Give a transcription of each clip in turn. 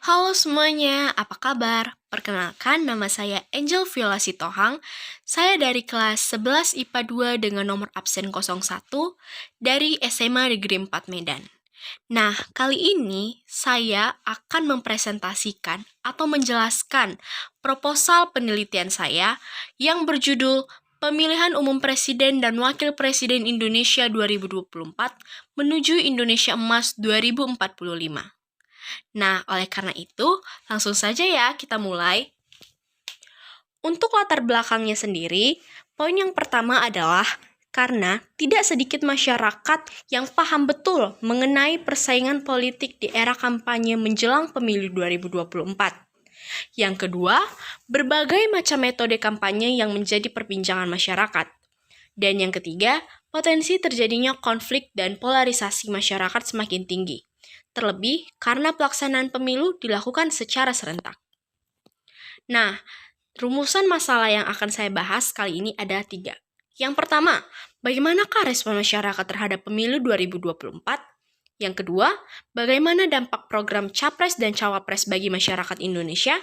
Halo semuanya, apa kabar? Perkenalkan, nama saya Angel Viola Sitohang. Saya dari kelas 11 IPA 2 dengan nomor absen 01 dari SMA Negeri 4 Medan. Nah, kali ini saya akan mempresentasikan atau menjelaskan proposal penelitian saya yang berjudul Pemilihan Umum Presiden dan Wakil Presiden Indonesia 2024 menuju Indonesia Emas 2045. Nah, oleh karena itu, langsung saja ya kita mulai. Untuk latar belakangnya sendiri, poin yang pertama adalah karena tidak sedikit masyarakat yang paham betul mengenai persaingan politik di era kampanye menjelang pemilu 2024. Yang kedua, berbagai macam metode kampanye yang menjadi perbincangan masyarakat. Dan yang ketiga, potensi terjadinya konflik dan polarisasi masyarakat semakin tinggi. Terlebih karena pelaksanaan pemilu dilakukan secara serentak. Nah, rumusan masalah yang akan saya bahas kali ini ada 3. Yang pertama, bagaimanakah respon masyarakat terhadap pemilu 2024? Yang kedua, bagaimana dampak program Capres dan Cawapres bagi masyarakat Indonesia?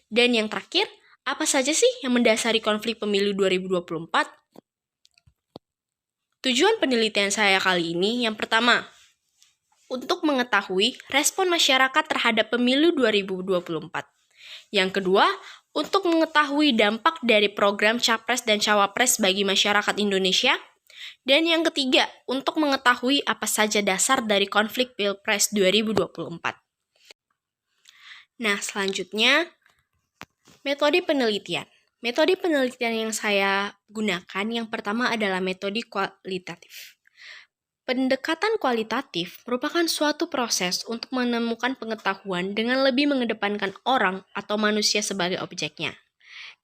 Dan yang terakhir, apa saja sih yang mendasari konflik pemilu 2024? Tujuan penelitian saya kali ini yang pertama, untuk mengetahui respon masyarakat terhadap pemilu 2024. Yang kedua, untuk mengetahui dampak dari program Capres dan Cawapres bagi masyarakat Indonesia. Dan yang ketiga, untuk mengetahui apa saja dasar dari konflik Pilpres 2024. Nah, selanjutnya, metode penelitian. Metode penelitian yang saya gunakan yang pertama adalah metode kualitatif. Pendekatan kualitatif merupakan suatu proses untuk menemukan pengetahuan dengan lebih mengedepankan orang atau manusia sebagai objeknya.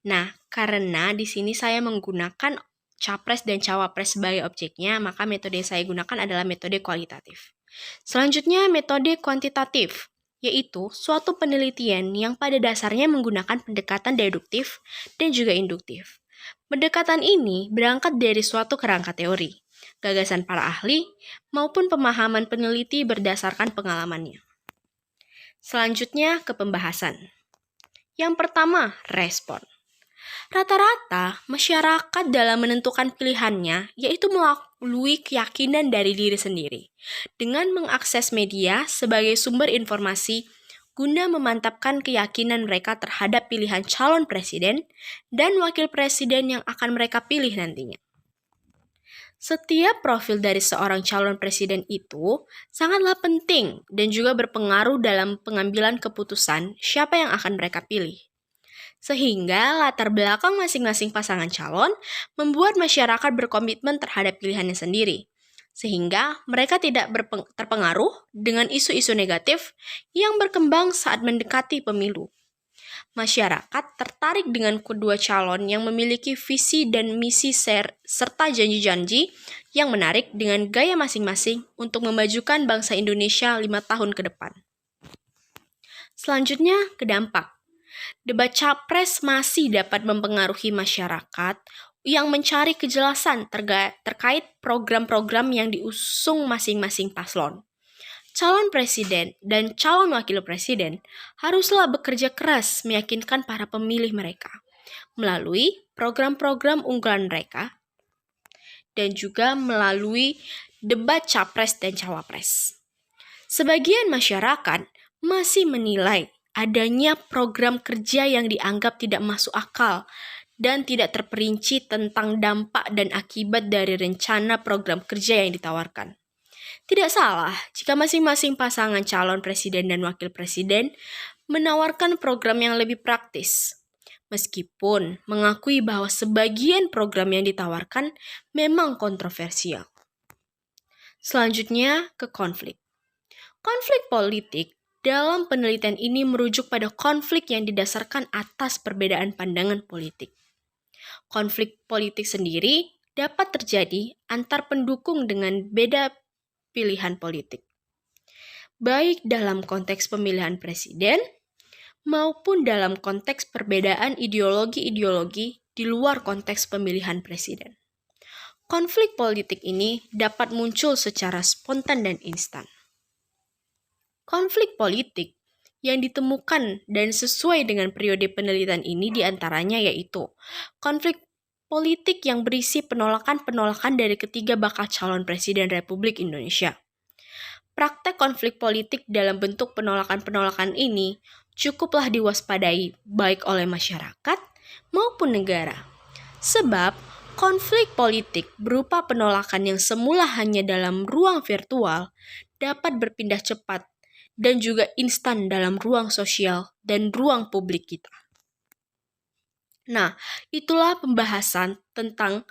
Nah, karena di sini saya menggunakan Capres dan Cawapres sebagai objeknya, maka metode yang saya gunakan adalah metode kualitatif. Selanjutnya, metode kuantitatif, yaitu suatu penelitian yang pada dasarnya menggunakan pendekatan deduktif dan juga induktif. Pendekatan ini berangkat dari suatu kerangka teori, gagasan para ahli, maupun pemahaman peneliti berdasarkan pengalamannya. Selanjutnya ke pembahasan. Yang pertama, respon. Rata-rata, masyarakat dalam menentukan pilihannya yaitu melalui keyakinan dari diri sendiri, dengan mengakses media sebagai sumber informasi guna memantapkan keyakinan mereka terhadap pilihan calon presiden dan wakil presiden yang akan mereka pilih nantinya. Setiap profil dari seorang calon presiden itu sangatlah penting dan juga berpengaruh dalam pengambilan keputusan siapa yang akan mereka pilih. Sehingga latar belakang masing-masing pasangan calon membuat masyarakat berkomitmen terhadap pilihannya sendiri. Sehingga mereka tidak terpengaruh dengan isu-isu negatif yang berkembang saat mendekati pemilu. Masyarakat tertarik dengan kedua calon yang memiliki visi dan misi serta janji-janji yang menarik dengan gaya masing-masing untuk memajukan bangsa Indonesia 5 tahun ke depan. Selanjutnya, ke dampak. Debat Capres masih dapat mempengaruhi masyarakat yang mencari kejelasan terkait program-program yang diusung masing-masing paslon. Calon presiden dan calon wakil presiden haruslah bekerja keras meyakinkan para pemilih mereka melalui program-program unggulan mereka dan juga melalui debat Capres dan Cawapres. Sebagian masyarakat masih menilai adanya program kerja yang dianggap tidak masuk akal dan tidak terperinci tentang dampak dan akibat dari rencana program kerja yang ditawarkan. Tidak salah jika masing-masing pasangan calon presiden dan wakil presiden menawarkan program yang lebih praktis. Meskipun mengakui bahwa sebagian program yang ditawarkan memang kontroversial. Selanjutnya ke konflik. Konflik politik dalam penelitian ini merujuk pada konflik yang didasarkan atas perbedaan pandangan politik. Konflik politik sendiri dapat terjadi antar pendukung dengan beda pilihan politik, baik dalam konteks pemilihan presiden maupun dalam konteks perbedaan ideologi-ideologi di luar konteks pemilihan presiden. Konflik politik ini dapat muncul secara spontan dan instan. Konflik politik yang ditemukan dan sesuai dengan periode penelitian ini diantaranya yaitu konflik politik yang berisi penolakan-penolakan dari ketiga bakal calon Presiden Republik Indonesia. Praktek konflik politik dalam bentuk penolakan-penolakan ini cukuplah diwaspadai baik oleh masyarakat maupun negara. Sebab konflik politik berupa penolakan yang semula hanya dalam ruang virtual dapat berpindah cepat dan juga instan dalam ruang sosial dan ruang publik kita. Nah, itulah pembahasan tentang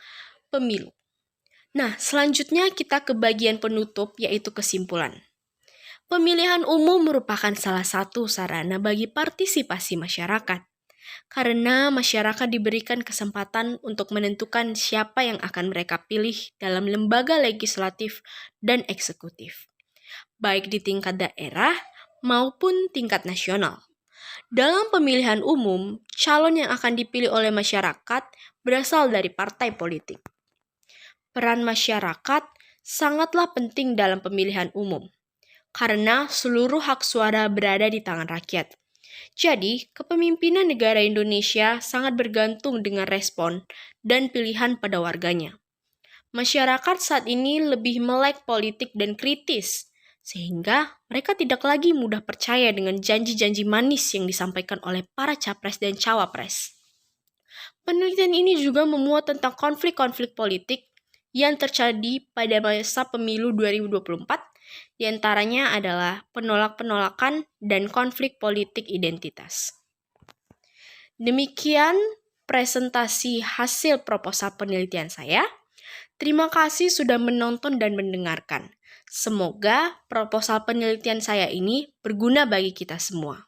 pemilu. Nah, selanjutnya kita ke bagian penutup yaitu kesimpulan. Pemilihan umum merupakan salah satu sarana bagi partisipasi masyarakat. Karena masyarakat diberikan kesempatan untuk menentukan siapa yang akan mereka pilih dalam lembaga legislatif dan eksekutif, baik di tingkat daerah maupun tingkat nasional. Dalam pemilihan umum, calon yang akan dipilih oleh masyarakat berasal dari partai politik. Peran masyarakat sangatlah penting dalam pemilihan umum, karena seluruh hak suara berada di tangan rakyat. Jadi, kepemimpinan negara Indonesia sangat bergantung dengan respon dan pilihan pada warganya. Masyarakat saat ini lebih melek politik dan kritis, sehingga mereka tidak lagi mudah percaya dengan janji-janji manis yang disampaikan oleh para capres dan cawapres. Penelitian ini juga memuat tentang konflik-konflik politik yang terjadi pada masa pemilu 2024, diantaranya adalah penolakan dan konflik politik identitas. Demikian presentasi hasil proposal penelitian saya. Terima kasih sudah menonton dan mendengarkan. Semoga proposal penelitian saya ini berguna bagi kita semua.